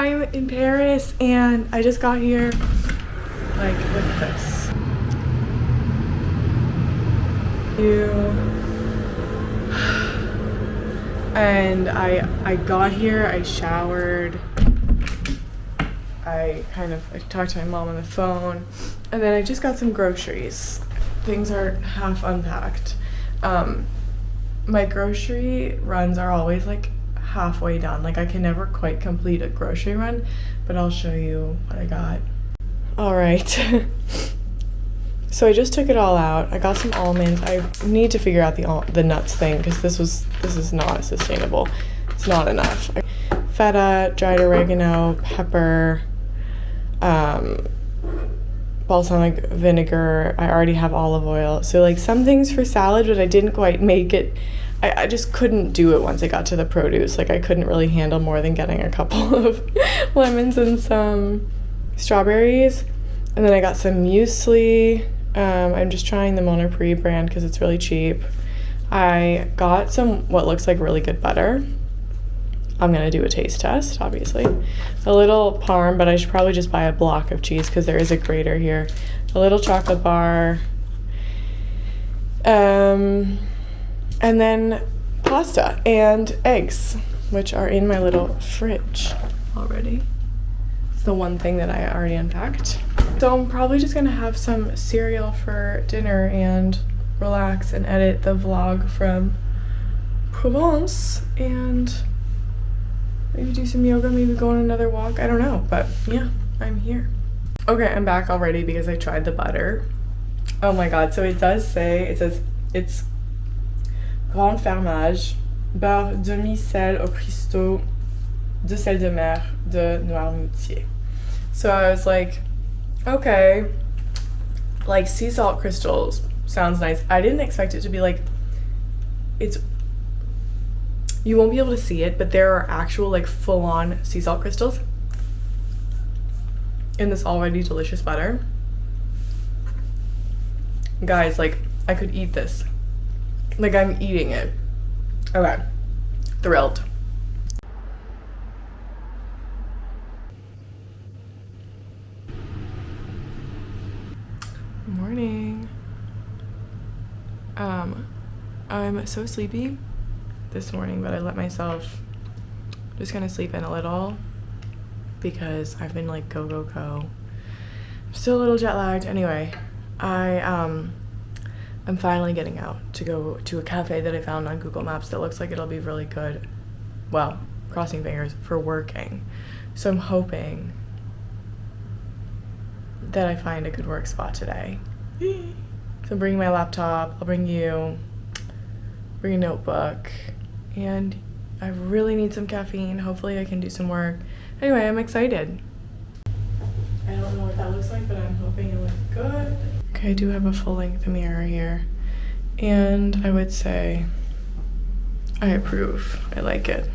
I'm in Paris and I just got here. Like, look at this. And I got here, I showered, I talked to my mom on the phone, and then I just got some groceries. Things are half unpacked. My grocery runs are always like halfway done. Like I can never quite complete a grocery run, but I'll show you what I got. All right. So I just took it all out. I got some almonds. I need to figure out the nuts thing because this is not sustainable. It's not enough. Feta, dried oregano, pepper, balsamic vinegar. I already have olive oil. So like some things for salad, but I didn't quite make it. I just couldn't do it once I got to the produce. Like I couldn't really handle more than getting a couple of lemons and some strawberries. And then I got some muesli. I'm just trying the Monoprix brand because it's really cheap. I got some what looks like really good butter. I'm gonna do a taste test, obviously. A little parm, but I should probably just buy a block of cheese because there is a grater here. A little chocolate bar. And then pasta and eggs, which are in my little fridge already. It's the one thing that I already unpacked. So I'm probably just gonna have some cereal for dinner and relax and edit the vlog from Provence and maybe do some yoga, maybe go on another walk. I don't know, but yeah, I'm here. Okay, I'm back already because I tried the butter. Oh my god, so it says it's grand fermage, beurre demi-sel au cristaux de sel de mer de Noirmoutier. So I was like, okay, like sea salt crystals sounds nice. I didn't expect it to be like, you won't be able to see it, but there are actual like full-on sea salt crystals in this already delicious butter. Guys, like I could eat this. Like I'm eating it. Okay, thrilled. Morning. I'm so sleepy this morning, but I let myself just kind of sleep in a little because I've been like go. I'm still a little jet lagged. Anyway, I'm finally getting out to go to a cafe that I found on Google Maps that looks like it'll be really good. Well, crossing fingers for working. So I'm hoping that I find a good work spot today. So I'm bringing my laptop, I'll bring a notebook, and I really need some caffeine. Hopefully I can do some work. Anyway, I'm excited. I don't know what that looks like, but I'm hoping it looks good. Okay, I do have a full-length mirror here, and I would say I approve. I like it.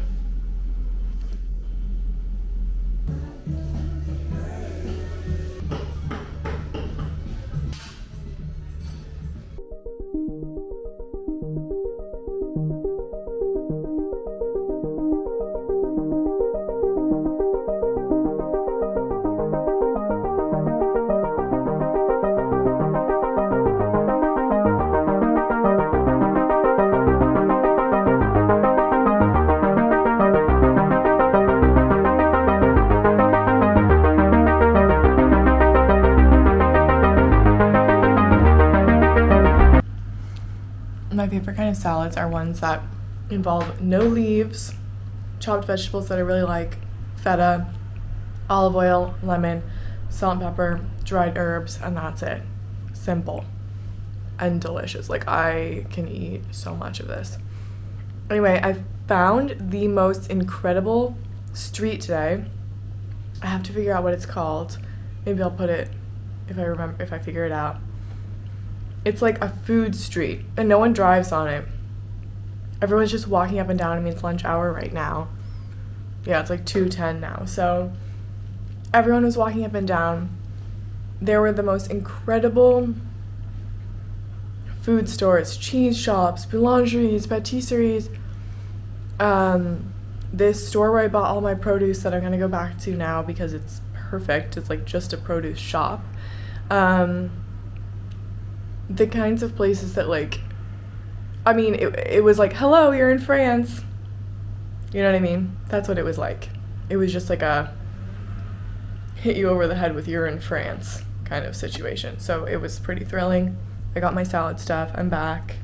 My favorite kind of salads are ones that involve no leaves, chopped vegetables that I really like, feta, olive oil, lemon, salt and pepper, dried herbs, and that's it. Simple and delicious. Like I can eat so much of this. Anyway, I found the most incredible street today. I have to figure out what it's called. Maybe I'll put it if I figure it out. It's like a food street, and no one drives on it. Everyone's just walking up and down. I mean, it's lunch hour right now. Yeah, it's like 2:10 now. So everyone was walking up and down. There were the most incredible food stores, cheese shops, boulangeries, patisseries. this store where I bought all my produce that I'm gonna go back to now because it's perfect. It's like just a produce shop. The kinds of places that like, I mean, it was like, hello, you're in France. You know what I mean? That's what it was like. It was just like a hit you over the head with you're in France kind of situation. So it was pretty thrilling. I got my salad stuff. I'm back.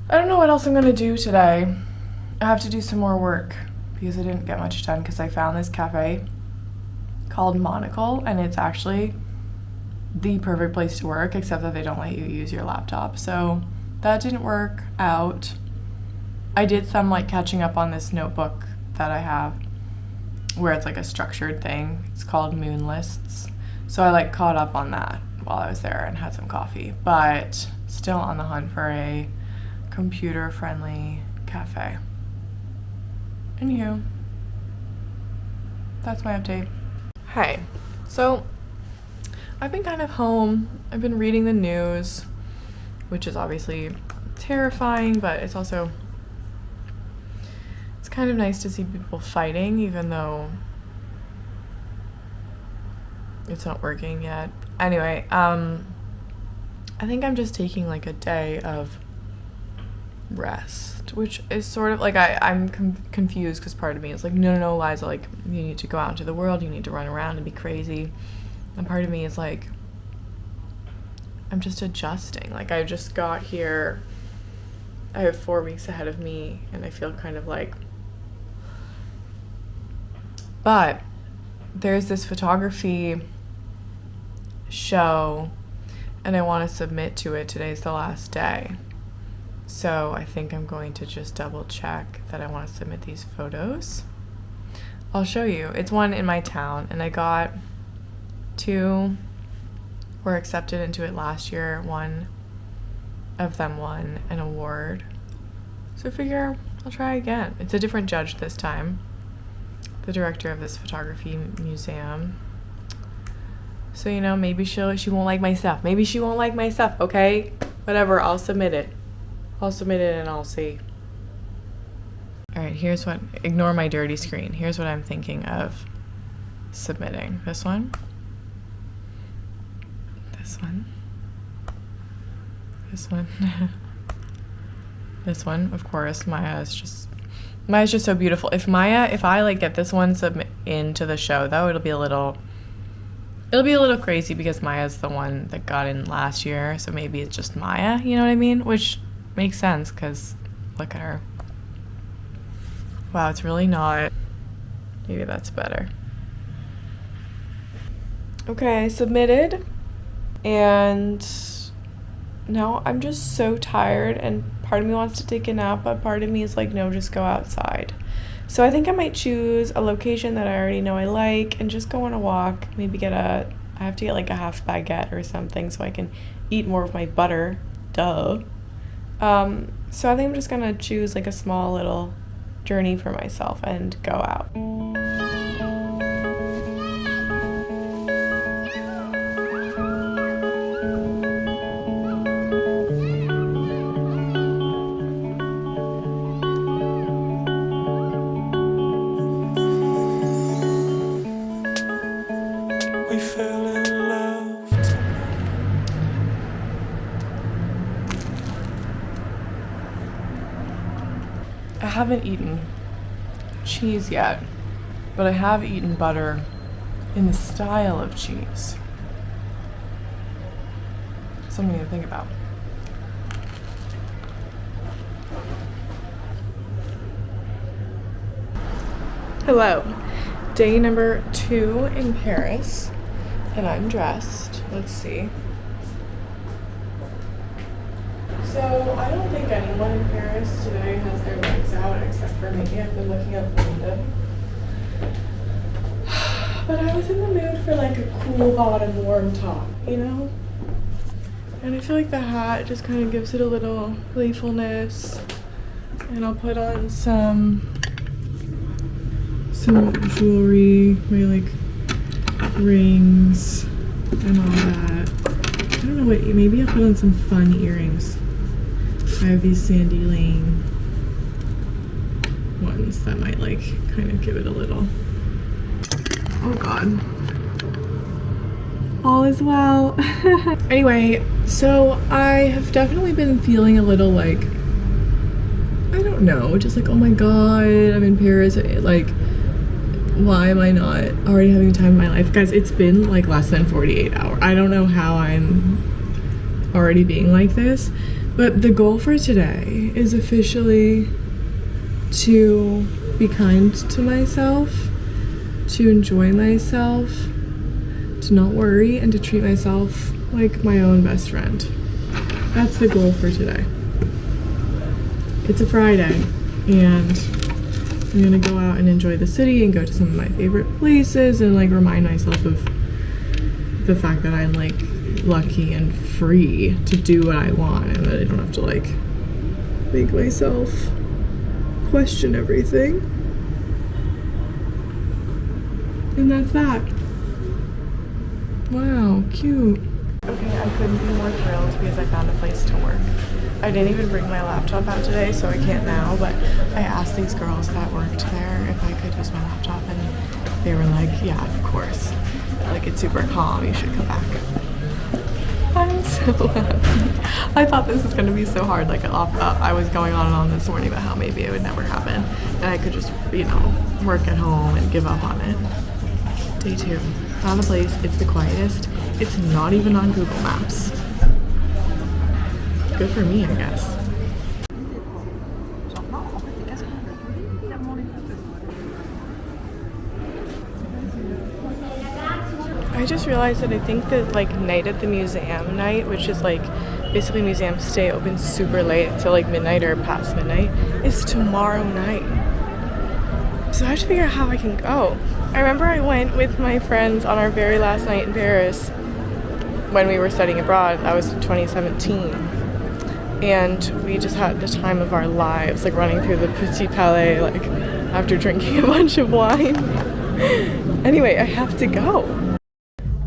I don't know what else I'm gonna do today. I have to do some more work because I didn't get much done because I found this cafe called Monocle, and it's actually the perfect place to work, except that they don't let you use your laptop. So that didn't work out. I did some like catching up on this notebook that I have where it's like a structured thing. It's called Moon Lists. So I like caught up on that while I was there and had some coffee, but still on the hunt for a computer friendly cafe. Anywho, that's my update. Hey, so I've been kind of home. I've been reading the news, which is obviously terrifying, but it's also, it's kind of nice to see people fighting, even though it's not working yet. Anyway, I think I'm just taking like a day of rest, which is sort of like I'm confused because part of me is like, no, Liza, like you need to go out into the world, you need to run around and be crazy. And part of me is like, I'm just adjusting. Like I just got here, I have 4 weeks ahead of me, and I feel kind of like, but there's this photography show and I want to submit to it. Today's the last day. So I think I'm going to just double check that I want to submit these photos. I'll show you. It's one in my town, and I got 2 were accepted into it last year. One of them won an award. So I figure I'll try again. It's a different judge this time. The director of this photography museum. So, you know, maybe she won't like my stuff. Maybe she won't like my stuff, okay? Whatever, I'll submit it. I'll submit it and I'll see. All right, here's what, ignore my dirty screen. Here's what I'm thinking of submitting. This one. This one. This one. This one, of course. Maya's just so beautiful. If I like get this one submit into the show though, it'll be a little crazy because Maya's the one that got in last year. So maybe it's just Maya, you know what I mean? Which makes sense because look at her. Wow, it's really not. Maybe that's better. Okay, I submitted, and now I'm just so tired, and part of me wants to take a nap, but part of me is like, no, just go outside. So I think I might choose a location that I already know I like and just go on a walk. Maybe I have to get like a half baguette or something so I can eat more of my butter. Duh. So I think I'm just gonna choose like a small little journey for myself and go out. We fell in love tonight. I haven't eaten cheese yet, but I have eaten butter in the style of cheese. Something to think about. Hello. Day number 2 in Paris, and I'm dressed. Let's see. So I don't think anyone in Paris today has their legs out except for me. I've been looking out the window. But I was in the mood for like a cool bottom, warm top, you know? And I feel like the hat just kind of gives it a little playfulness. And I'll put on some jewelry, my like rings and all that. I don't know what, maybe I'll put on some fun earrings. I have these Sandy Lane ones that might like kind of give it a little. Oh God. All is well. Anyway, so I have definitely been feeling a little like, I don't know, just like, oh my God, I'm in Paris. Like, why am I not already having time in my life? Guys, it's been like less than 48 hours. I don't know how I'm already being like this, but the goal for today is officially to be kind to myself, to enjoy myself, to not worry, and to treat myself like my own best friend. That's the goal for today. It's a Friday, and I'm gonna go out and enjoy the city and go to some of my favorite places and like remind myself of the fact that I'm like lucky and free to do what I want and that I don't have to like make myself question everything. And that's that. Wow, cute. Okay, I couldn't be more thrilled because I found a place to work. I didn't even bring my laptop out today, so I can't now, but I asked these girls that worked there if I could use my laptop, and they were like, yeah, of course. Like, it's super calm, you should come back. I'm so happy. I thought this was gonna be so hard. Like, I was going on and on this morning about how maybe it would never happen, and I could just, you know, work at home and give up on it. Day 2. Found a place, it's the quietest. It's not even on Google Maps. Good for me, I guess. I just realized that I think that like night at the museum night, which is like basically museums stay open super late until like midnight or past midnight, is tomorrow night. So I have to figure out how I can go. I remember I went with my friends on our very last night in Paris when we were studying abroad. That was in 2017. And we just had the time of our lives, like running through the Petit Palais, like after drinking a bunch of wine. Anyway, I have to go.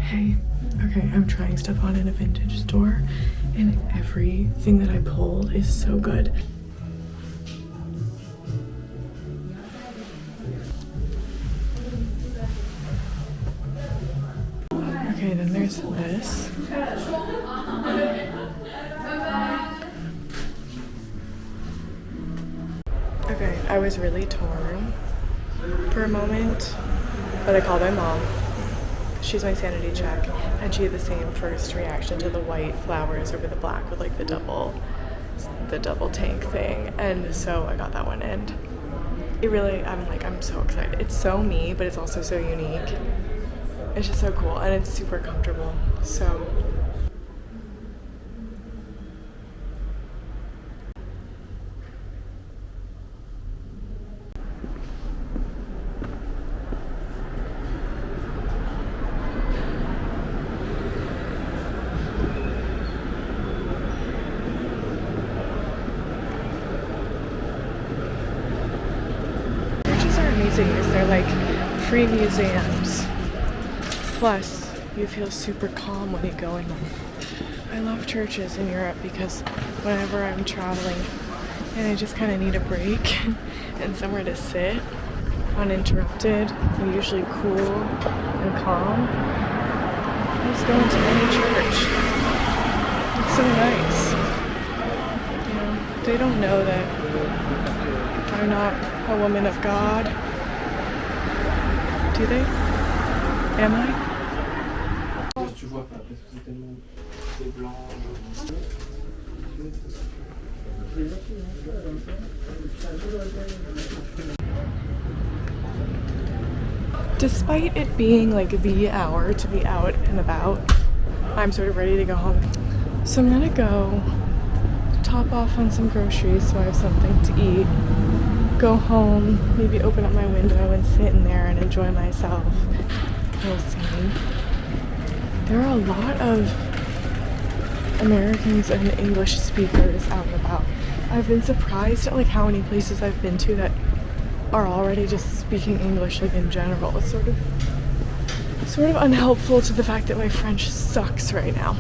Hey, okay, I'm trying stuff on in a vintage store, and everything that I pulled is so good. Okay, then there's this. Okay, I was really torn for a moment, but I called my mom. She's my sanity check, and she had the same first reaction to the white flowers over the black with like the double tank thing, and so I got that one, and it really, I'm so excited. It's so me, but it's also so unique. It's just so cool, and it's super comfortable, so. They're like free museums. Plus, you feel super calm when you go in them. I love churches in Europe because whenever I'm traveling and I just kind of need a break and somewhere to sit, uninterrupted, and usually cool and calm, I just go into any church. It's so nice. You know, they don't know that I'm not a woman of God. Do they? Am I? Despite it being like the hour to be out and about, I'm sort of ready to go home. So I'm gonna go top off on some groceries so I have something to eat. Go home, maybe open up my window and sit in there and enjoy myself. We'll see. There are a lot of Americans and English speakers out and about. I've been surprised at like how many places I've been to that are already just speaking English like in general. It's sort of unhelpful to the fact that my French sucks right now.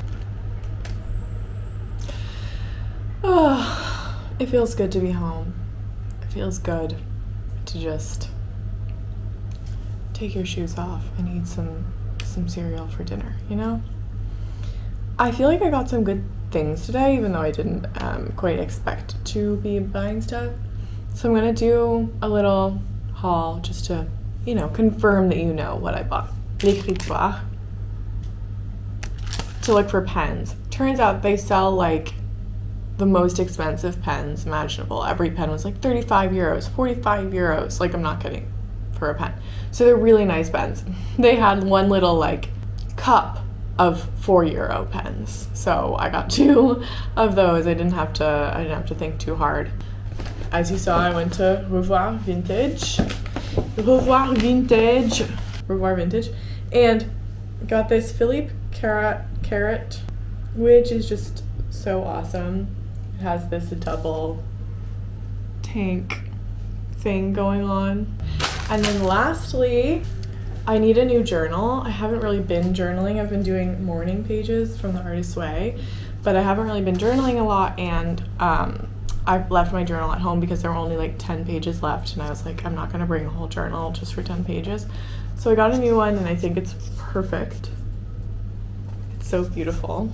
Oh, it feels good to be home. It feels good. to just take your shoes off and eat some cereal for dinner, you know? I feel like I got some good things today, even though I didn't quite expect to be buying stuff. So I'm gonna do a little haul just to, you know, confirm that you know what I bought. L'écritoire. To look for pens. Turns out they sell like the most expensive pens imaginable. Every pen was like 35 euros, 45 euros. Like, I'm not kidding, for a pen. So they're really nice pens. They had one little like cup of 4 euro pens. So I got 2 of those. I didn't have to think too hard. As you saw, I went to Revoir Vintage. Revoir Vintage. And got this Philippe Carrot, which is just so awesome. It has this double tank thing going on. And then lastly, I need a new journal. I haven't really been journaling. I've been doing morning pages from The Artist's Way, but I haven't really been journaling a lot, and I've left my journal at home because there were only like 10 pages left, and I was like, I'm not gonna bring a whole journal just for 10 pages. So I got a new one, and I think it's perfect. It's so beautiful.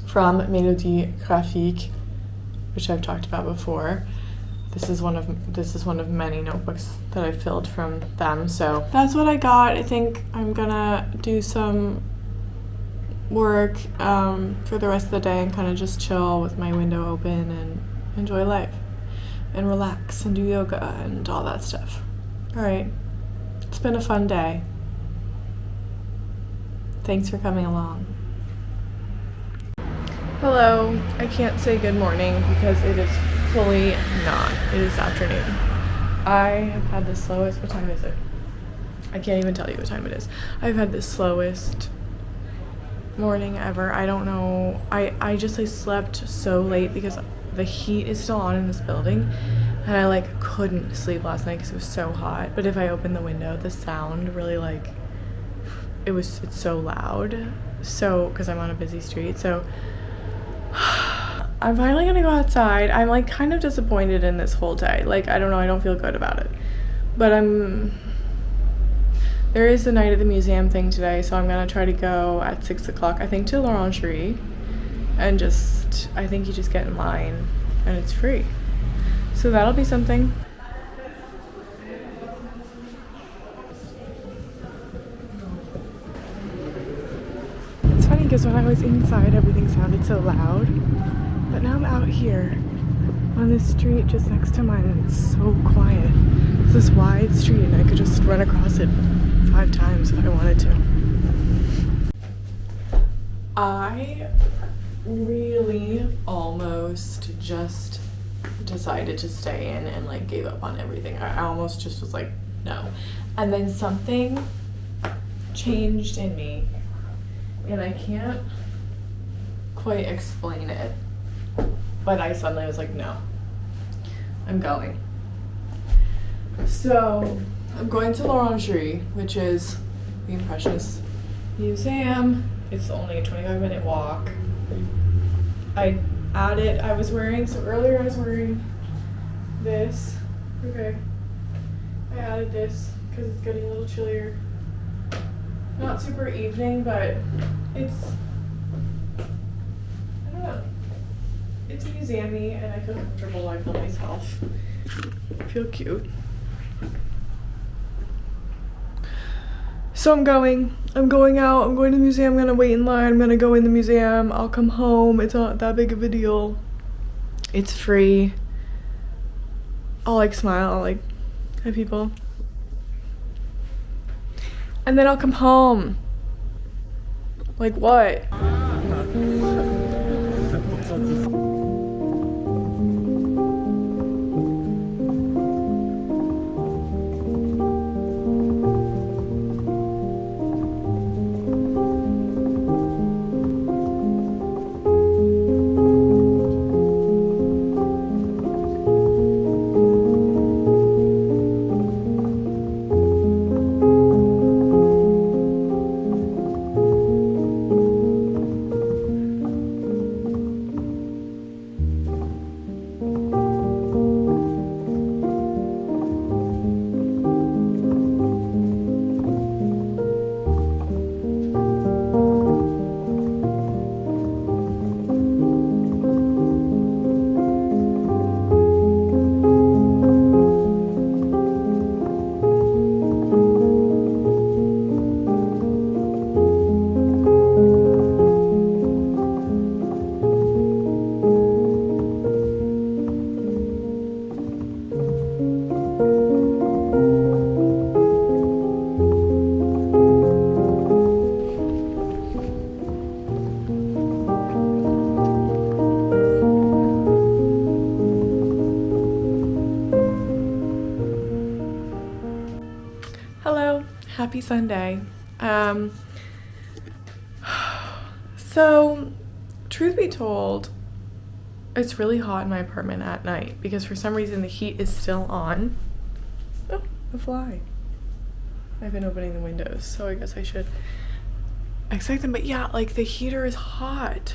From Mélodie Graphique, which I've talked about before. This is one of many notebooks that I filled from them. So that's what I got. I think I'm gonna do some work for the rest of the day and kind of just chill with my window open and enjoy life and relax and do yoga and all that stuff. All right, it's been a fun day. Thanks for coming along. Hello, I can't say good morning because it is fully not. It is afternoon. I have had the slowest, what time is it? I can't even tell you what time it is. I've had the slowest morning ever. I don't know. I slept so late because the heat is still on in this building, and I like couldn't sleep last night because it was so hot. But if I open the window, the sound really like, it's so loud. So, because I'm on a busy street, so I'm finally gonna go outside. I'm like kind of disappointed in this whole day. Like, I don't know, I don't feel good about it. But there is the night at the museum thing today, so I'm gonna try to go at 6 o'clock, I think, to l'Orangerie, and I think you just get in line and it's free. So that'll be something. It's funny because when I was inside, everything sounded so loud. But now I'm out here on this street just next to mine, and it's so quiet. It's this wide street, and I could just run across it 5 times if I wanted to. I really almost just decided to stay in and like gave up on everything. I almost just was like, no. And then something changed in me, and I can't quite explain it. But I suddenly was like, no, I'm going. So I'm going to l'Orangerie, which is the Impressionist Museum. It's only a 25-minute walk. Earlier I was wearing this. Okay. I added this because it's getting a little chillier. Not super evening, but it's, I don't know. It's museum-y, and I feel comfortable. I feel myself. I feel cute. So I'm going out. I'm going to the museum. I'm gonna wait in line. I'm gonna go in the museum. I'll come home. It's not that big of a deal. It's free. I'll like smile. I'll like hi people. And then I'll come home. Like what? happy Sunday. So, truth be told, it's really hot in my apartment at night because for some reason the heat is still on. Oh, a fly. I've been opening the windows, so I guess I should expect them. But yeah, like the heater is hot.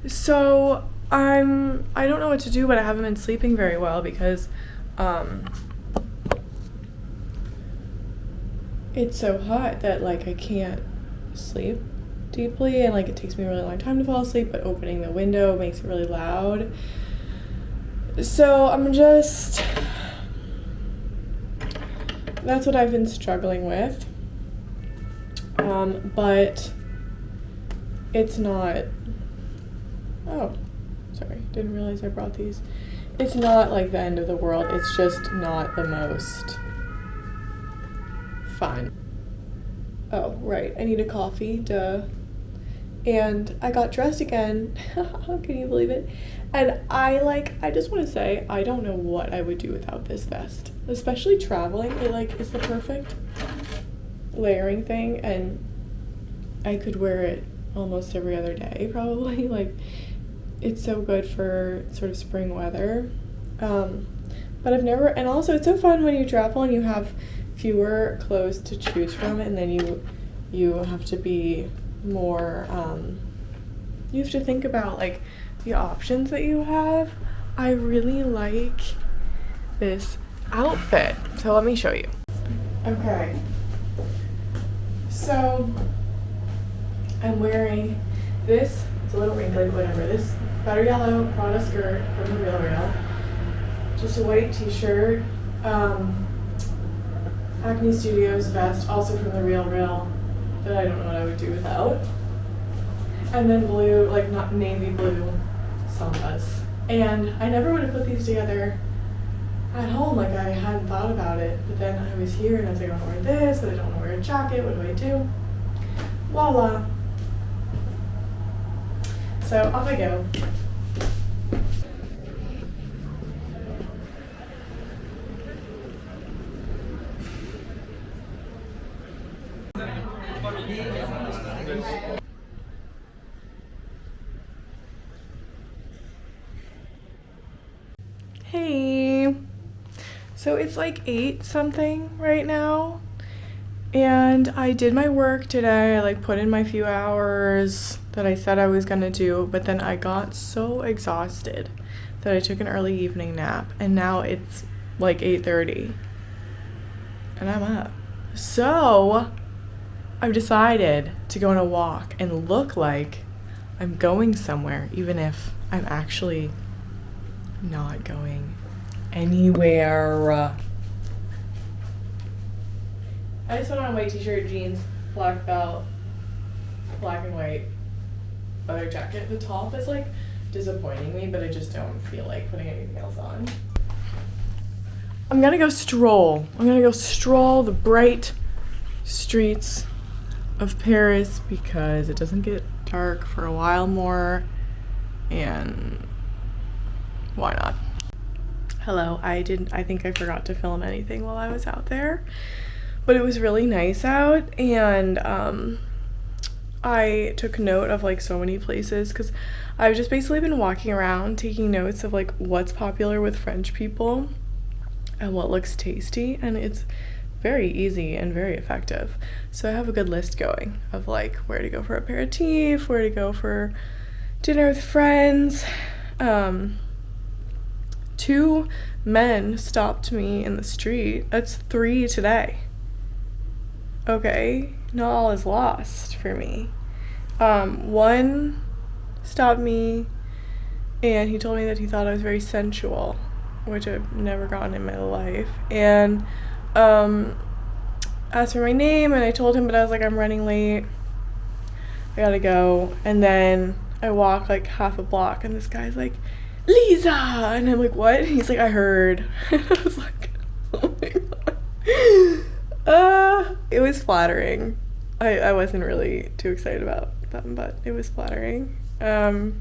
So I don't know what to do, but I haven't been sleeping very well because it's so hot that like I can't sleep deeply, and like it takes me a really long time to fall asleep, but opening the window makes it really loud. So that's what I've been struggling with. But it's not, oh, sorry, didn't realize I brought these. It's not like the end of the world, it's just not the most fun. Oh, right, I need a coffee, duh. And I got dressed again. Can you believe it? And I just want to say, I don't know what I would do without this vest. Especially traveling, it like is the perfect layering thing, and I could wear it almost every other day probably. Like, it's so good for sort of spring weather. But I've never, and also it's so fun when you travel and you have fewer clothes to choose from, and then you have to be more, you have to think about like the options that you have. I really like this outfit, so let me show you. Okay, so I'm wearing this, it's a little wrinkly, whatever, this butter yellow Prada skirt from the Real Real, just a white t-shirt, Acne Studios vest, also from the Real Real, that I don't know what I would do without. And then blue, like not navy blue sambas. And I never would have put these together at home, like I hadn't thought about it. But then I was here and I was like, I want to wear this, but I don't want to wear a jacket, what do I do? Voila. So off I go. Hey, so it's like 8 something right now, and I did my work today. I like put in my few hours that I said I was gonna do, but then I got so exhausted that I took an early evening nap, and now it's like 8:30 and I'm up. So I've decided to go on a walk and look like I'm going somewhere, even if I'm actually not going anywhere. I just put on a white t-shirt, jeans, black belt, black and white leather jacket. The top is like disappointing me, but I just don't feel like putting anything else on. I'm gonna go stroll. I'm gonna go stroll the bright streets of Paris because it doesn't get dark for a while more, and why not? Hello, I think I forgot to film anything while I was out there, but it was really nice out, and I took note of like so many places because I've just basically been walking around taking notes of like what's popular with French people and what looks tasty, and it's very easy and very effective. So I have a good list going of like where to go for aperitif, where to go for dinner with friends. 2 men stopped me in the street. That's 3 today. Okay, not all is lost for me. One stopped me and he told me that he thought I was very sensual, which I've never gotten in my life, and asked for my name, and I told him, but I was like, I'm running late, I gotta go. And then I walk like half a block and this guy's like, Lisa, and I'm like, what? And he's like, I heard. And I was like, oh my god. It was flattering. I wasn't really too excited about them, but it was flattering. Yeah,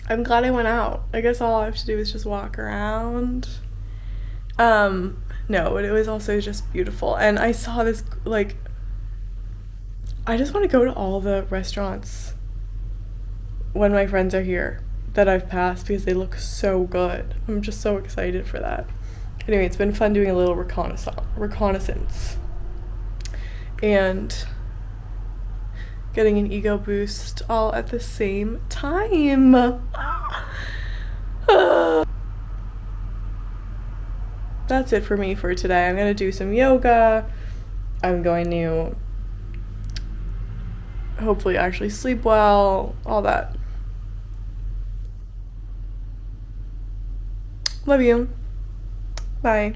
I'm glad I went out. I guess all I have to do is just walk around. No, but it was also just beautiful. And I saw this, like, I just want to go to all the restaurants when my friends are here that I've passed because they look so good. I'm just so excited for that. Anyway, it's been fun doing a little reconnaissance and getting an ego boost all at the same time. That's it for me for today. I'm gonna do some yoga. I'm going to hopefully actually sleep well, all that. Love you. Bye.